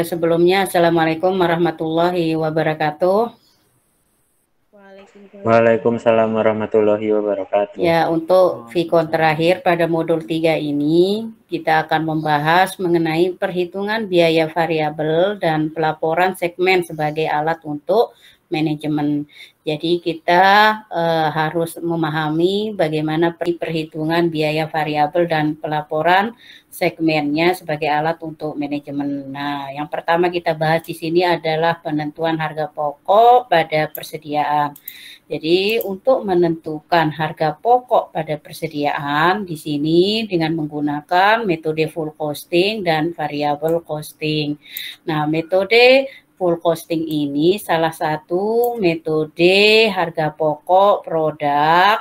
Sebelumnya, Assalamualaikum warahmatullahi wabarakatuh. Waalaikumsalam warahmatullahi wabarakatuh. Ya, untuk Vikon terakhir pada modul 3 ini, kita akan membahas mengenai perhitungan biaya variabel dan pelaporan segmen sebagai alat untuk manajemen. Jadi kita harus memahami bagaimana perhitungan biaya variabel dan pelaporan segmennya sebagai alat untuk manajemen. Nah, yang pertama kita bahas di sini adalah penentuan harga pokok pada persediaan. Jadi untuk menentukan harga pokok pada persediaan di sini dengan menggunakan metode full costing dan variable costing. Nah, metode full costing ini salah satu metode harga pokok produk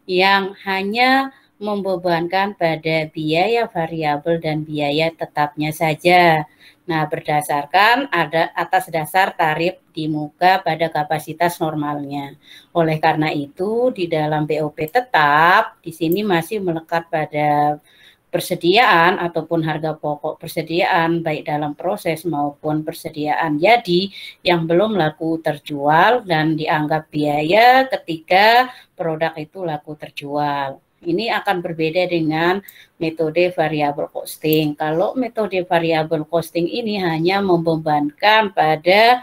yang hanya membebankan pada biaya variabel dan biaya tetapnya saja. Nah, berdasarkan atas dasar tarif di muka pada kapasitas normalnya. Oleh karena itu, di dalam BOP tetap, di sini masih melekat pada persediaan ataupun harga pokok persediaan, baik dalam proses maupun persediaan jadi yang belum laku terjual dan dianggap biaya ketika produk itu laku terjual. Ini akan berbeda dengan metode variable costing. Kalau metode variable costing ini hanya membebankan pada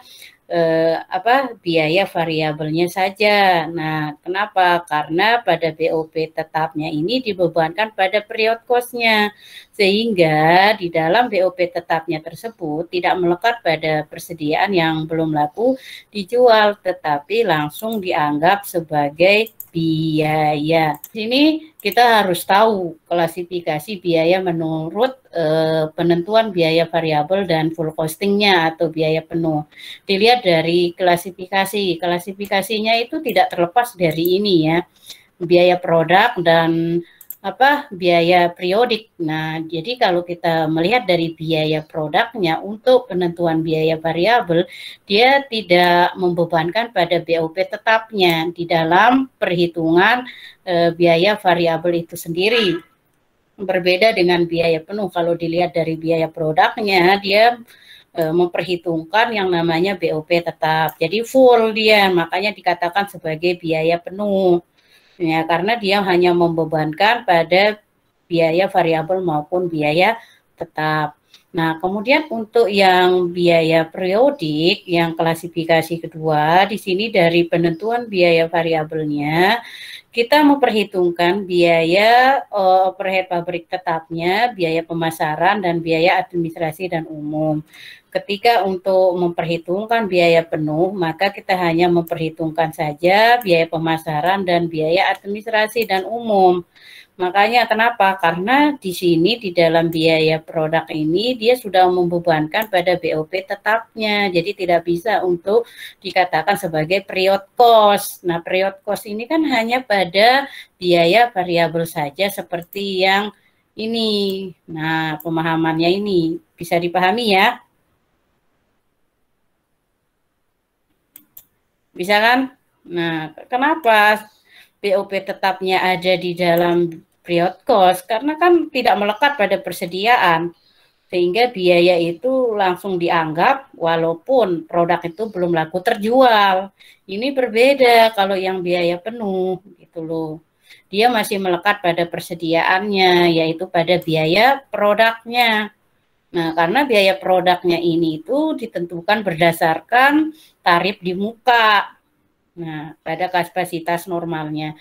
biaya variabelnya saja. Nah, kenapa? Karena pada BOP tetapnya ini dibebankan pada period cost-nya. Sehingga di dalam BOP tetapnya tersebut tidak melekat pada persediaan yang belum laku dijual, tetapi langsung dianggap sebagai biaya. Di sini kita harus tahu klasifikasi biaya menurut penentuan biaya variabel dan full costingnya atau biaya penuh. Dilihat dari klasifikasi. Klasifikasinya itu tidak terlepas dari ini ya. Biaya produk dan biaya periodik. Nah, jadi kalau kita melihat dari biaya produknya untuk penentuan biaya variabel, dia tidak membebankan pada BOP tetapnya di dalam perhitungan biaya variabel itu sendiri. Berbeda dengan biaya penuh. Kalau dilihat dari biaya produknya, dia memperhitungkan yang namanya BOP tetap. Jadi full dia, makanya dikatakan sebagai biaya penuh. Ya, karena dia hanya membebankan pada biaya variabel maupun biaya tetap. Nah, kemudian untuk yang biaya periodik, yang klasifikasi kedua, di sini dari penentuan biaya variabelnya, kita memperhitungkan biaya overhead pabrik tetapnya, biaya pemasaran, dan biaya administrasi dan umum. Ketika untuk memperhitungkan biaya penuh, maka kita hanya memperhitungkan saja biaya pemasaran dan biaya administrasi dan umum. Makanya kenapa? Karena di sini di dalam biaya produk ini dia sudah membebankan pada BOP tetapnya. Jadi tidak bisa untuk dikatakan sebagai period cost. Nah, period cost ini kan hanya pada biaya variabel saja seperti yang ini. Nah, pemahamannya ini bisa dipahami ya? Bisa kan? Nah, kenapa BOP tetapnya ada di dalam period cost? Karena kan tidak melekat pada persediaan. Sehingga biaya itu langsung dianggap walaupun produk itu belum laku terjual. Ini berbeda kalau yang biaya penuh gitu loh. Dia masih melekat pada persediaannya, yaitu pada biaya produknya. Nah, karena biaya produknya ini itu ditentukan berdasarkan tarif di muka. Nah, pada kapasitas normalnya.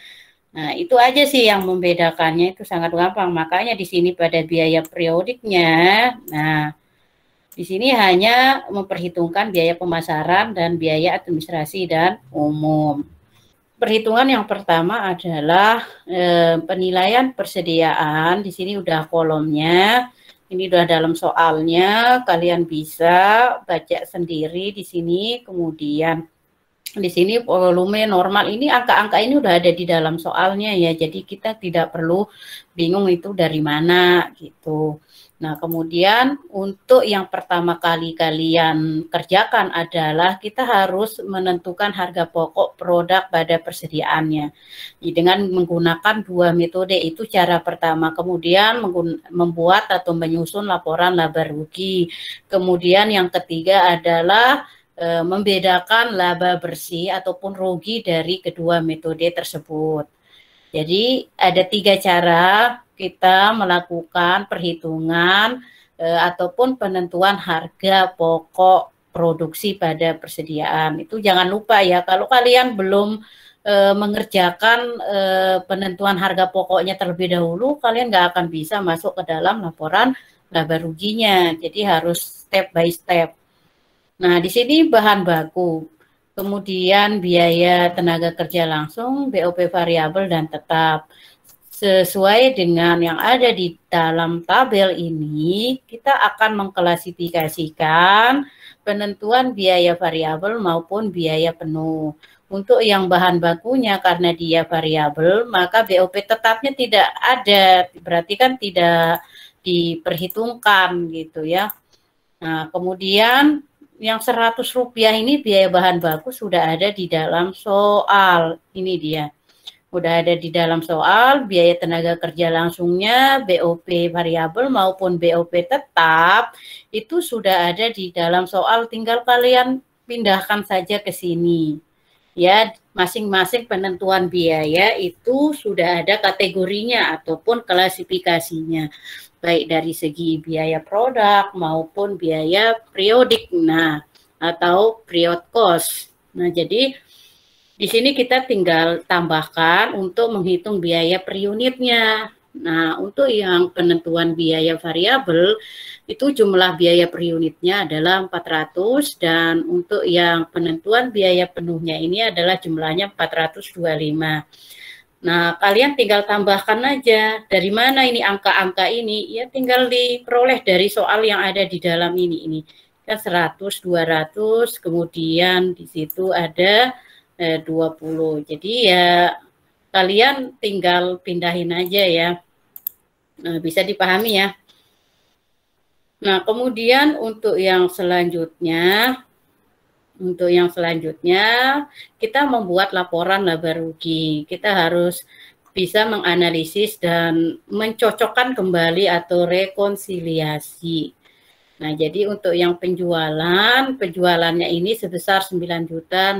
Nah, itu aja sih yang membedakannya, itu sangat gampang. Makanya di sini pada biaya periodiknya, nah, di sini hanya memperhitungkan biaya pemasaran dan biaya administrasi dan umum. Perhitungan yang pertama adalah penilaian persediaan. Di sini udah kolomnya. Ini udah dalam soalnya, kalian bisa baca sendiri di sini. Kemudian Di sini volume normal ini, angka-angka ini udah ada di dalam soalnya ya, jadi kita tidak perlu bingung itu dari mana gitu. Nah, kemudian untuk yang pertama kali kalian kerjakan adalah kita harus menentukan harga pokok produk pada persediaannya. Dengan menggunakan dua metode itu cara pertama. Kemudian membuat atau menyusun laporan laba rugi. Kemudian yang ketiga adalah membedakan laba bersih ataupun rugi dari kedua metode tersebut. Jadi ada 3 cara kita melakukan perhitungan ataupun penentuan harga pokok produksi pada persediaan. Itu jangan lupa ya, kalau kalian belum mengerjakan penentuan harga pokoknya terlebih dahulu, kalian nggak akan bisa masuk ke dalam laporan laba ruginya. Jadi harus step by step. Nah, di sini bahan baku, kemudian biaya tenaga kerja langsung, BOP variabel dan tetap. Sesuai dengan yang ada di dalam tabel ini, kita akan mengklasifikasikan penentuan biaya variabel maupun biaya penuh. Untuk yang bahan bakunya karena dia variabel, maka BOP tetapnya tidak ada, berarti kan tidak diperhitungkan gitu ya. Nah, kemudian yang Rp100 ini biaya bahan baku sudah ada di dalam soal. Ini dia. Udah ada di dalam soal, biaya tenaga kerja langsungnya, BOP variabel maupun BOP tetap, itu sudah ada di dalam soal, tinggal kalian pindahkan saja ke sini. Ya, masing-masing penentuan biaya itu sudah ada kategorinya ataupun klasifikasinya, baik dari segi biaya produk maupun biaya periodik, nah, atau period cost. Nah, jadi di sini kita tinggal tambahkan untuk menghitung biaya per unitnya. Nah, untuk yang penentuan biaya variabel, itu jumlah biaya per unitnya adalah 400 dan untuk yang penentuan biaya penuhnya ini adalah jumlahnya 425. Nah, kalian tinggal tambahkan aja dari mana ini angka-angka ini, ya tinggal diperoleh dari soal yang ada di dalam ini kan 100, 200, kemudian di situ ada 20. Jadi ya kalian tinggal pindahin aja ya. Nah, bisa dipahami ya. Nah, kemudian untuk yang selanjutnya kita membuat laporan laba rugi. Kita harus bisa menganalisis dan mencocokkan kembali atau rekonsiliasi. Nah, jadi untuk yang penjualannya ini sebesar 9.600.000.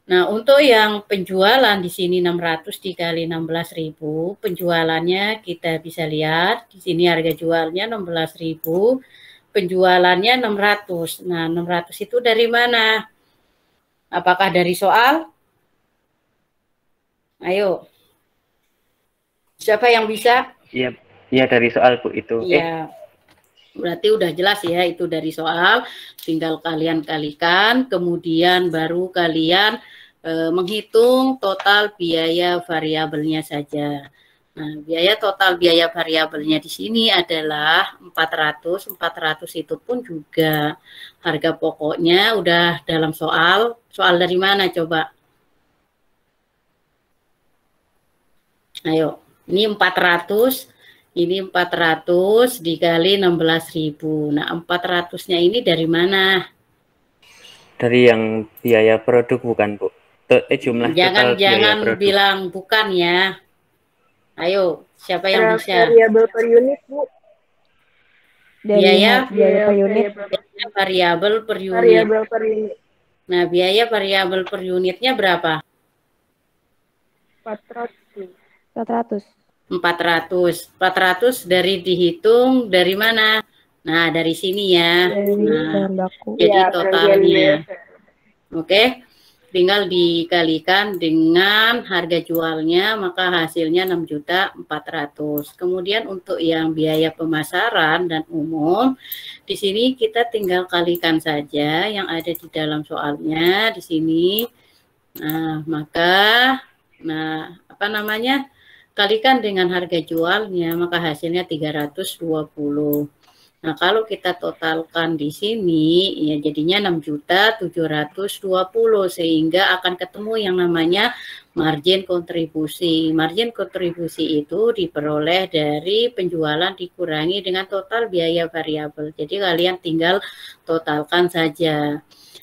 Nah, untuk yang penjualan di sini 600 dikali 16.000, penjualannya kita bisa lihat di sini harga jualnya 16.000, penjualannya 600. Nah, 600 itu dari mana? Apakah dari soal? Ayo. Siapa yang bisa? Iya, iya dari soal Bu itu. Iya. Berarti udah jelas ya itu dari soal, tinggal kalian kalikan, kemudian baru kalian menghitung total biaya variabelnya saja. Nah, biaya total biaya variabelnya di sini adalah 400. 400 itu pun juga harga pokoknya udah dalam soal. Soal dari mana coba? Ayo, ini 400. Ini 400 dikali 16.000. Nah, 400-nya ini dari mana? Dari yang biaya produk bukan, Bu? Jumlah total biaya Jangan produk. bilang bukan ya. Ayo, siapa yang bisa? Variabel per unit, Bu. Biaya per unit. Variabel per unit. Variabel per unit. Nah, biaya variabel per unitnya berapa? 400. 400 dari dihitung dari mana? Nah, dari sini ya. Nah, jadi totalnya. Oke. Tinggal dikalikan dengan harga jualnya, maka hasilnya 6.400.000. Kemudian untuk yang biaya pemasaran dan umum, di sini kita tinggal kalikan saja yang ada di dalam soalnya di sini. Nah, maka kalikan dengan harga jualnya, maka hasilnya 320. Nah, kalau kita totalkan di sini, ya jadinya 6.720.000, sehingga akan ketemu yang namanya margin kontribusi. Margin kontribusi itu diperoleh dari penjualan dikurangi dengan total biaya variabel. Jadi kalian tinggal totalkan saja.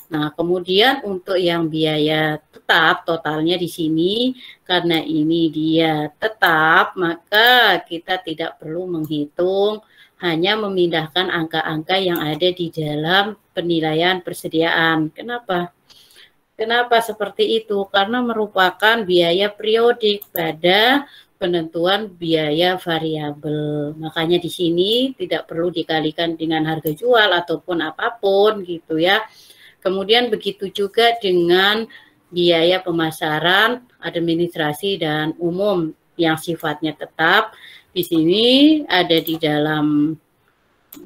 Nah, kemudian untuk yang biaya tetap, totalnya di sini, karena ini dia tetap, maka kita tidak perlu menghitung, hanya memindahkan angka-angka yang ada di dalam penilaian persediaan. Kenapa? Kenapa seperti itu? Karena merupakan biaya periodik pada penentuan biaya variabel. Makanya di sini tidak perlu dikalikan dengan harga jual ataupun apapun gitu ya. Kemudian begitu juga dengan biaya pemasaran, administrasi, dan umum yang sifatnya tetap. Di sini ada di dalam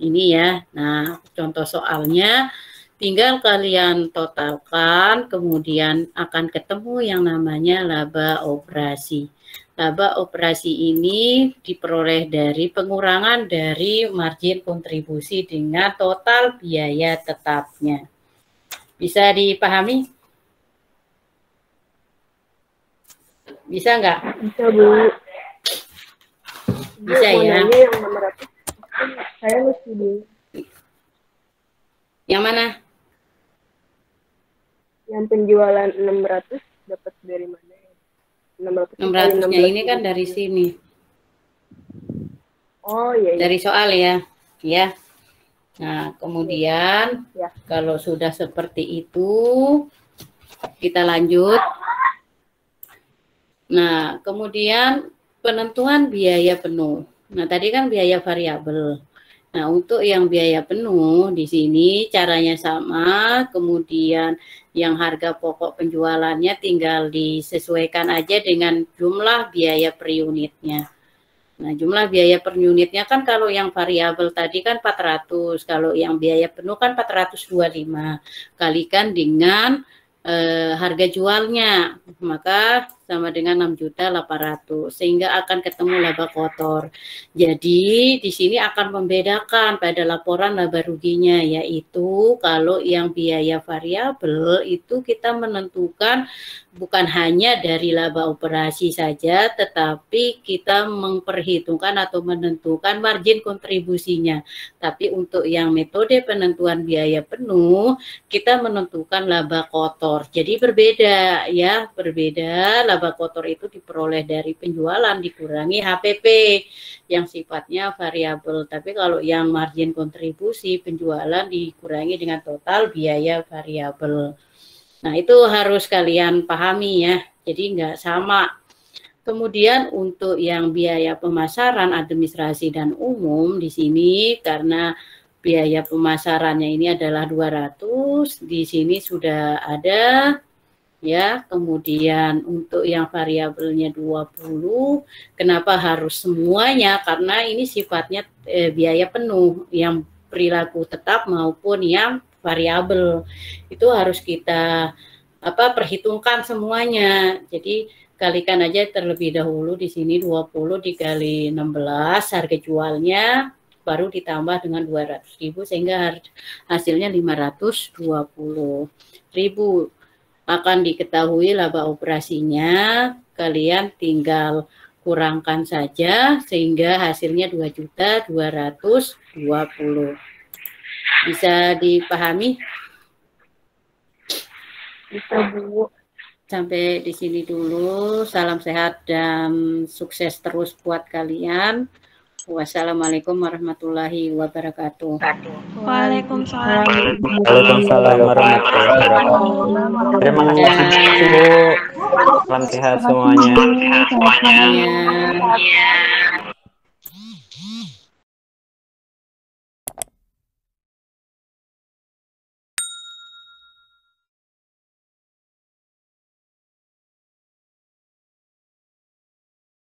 ini ya. Nah, contoh soalnya tinggal kalian totalkan, kemudian akan ketemu yang namanya laba operasi. Laba operasi ini diperoleh dari pengurangan dari margin kontribusi dengan total biaya tetapnya. Bisa dipahami? Bisa nggak? Bisa, Bu. Bisa Bu, ya. yang 600, saya mesti dulu. Yang mana? Yang penjualan 600 dapat dari mana ya? 600-nya ini kan dari sini. Oh iya, iya. Dari soal ya. Ya. Nah, kemudian Ya. kalau sudah seperti itu, kita lanjut. Nah, kemudian penentuan biaya penuh. Nah, tadi kan biaya variabel. Nah, untuk yang biaya penuh di sini caranya sama, kemudian yang harga pokok penjualannya tinggal disesuaikan aja dengan jumlah biaya per unitnya. Nah, jumlah biaya per unitnya kan kalau yang variabel tadi kan 400, kalau yang biaya penuh kan 425. Kalikan dengan harga jualnya, maka sama dengan 6.800.000, sehingga akan ketemu laba kotor. Jadi di sini akan membedakan pada laporan laba ruginya, yaitu kalau yang biaya variabel itu kita menentukan bukan hanya dari laba operasi saja, tetapi kita memperhitungkan atau menentukan margin kontribusinya. Tapi untuk yang metode penentuan biaya penuh, kita menentukan laba kotor. Jadi berbeda ya, berbeda. Laba kotor itu diperoleh dari penjualan dikurangi HPP yang sifatnya variabel. Tapi kalau yang margin kontribusi penjualan dikurangi dengan total biaya variabel. Nah, itu harus kalian pahami ya. Jadi nggak sama. Kemudian untuk yang biaya pemasaran, administrasi, dan umum di sini karena biaya pemasarannya ini adalah 200, di sini sudah ada ya. Kemudian untuk yang variabelnya 20, kenapa harus semuanya? Karena ini sifatnya biaya penuh, yang perilaku tetap maupun yang variabel. Itu harus kita perhitungkan semuanya. Jadi kalikan aja terlebih dahulu di sini 20 dikali 16 harga jualnya, baru ditambah dengan 200.000 sehingga hasilnya 520.000. Akan diketahui laba operasinya, kalian tinggal kurangkan saja sehingga hasilnya 2.220.000. Bisa dipahami? Bisa, Bu. Sampai di sini dulu. Salam sehat dan sukses terus buat kalian. Wassalamualaikum warahmatullahi wabarakatuh. Waalaikumsalam. Waalaikumsalam warahmatullahi wabarakatuh. Terima kasih Bu. Salam sehat semuanya. Ya.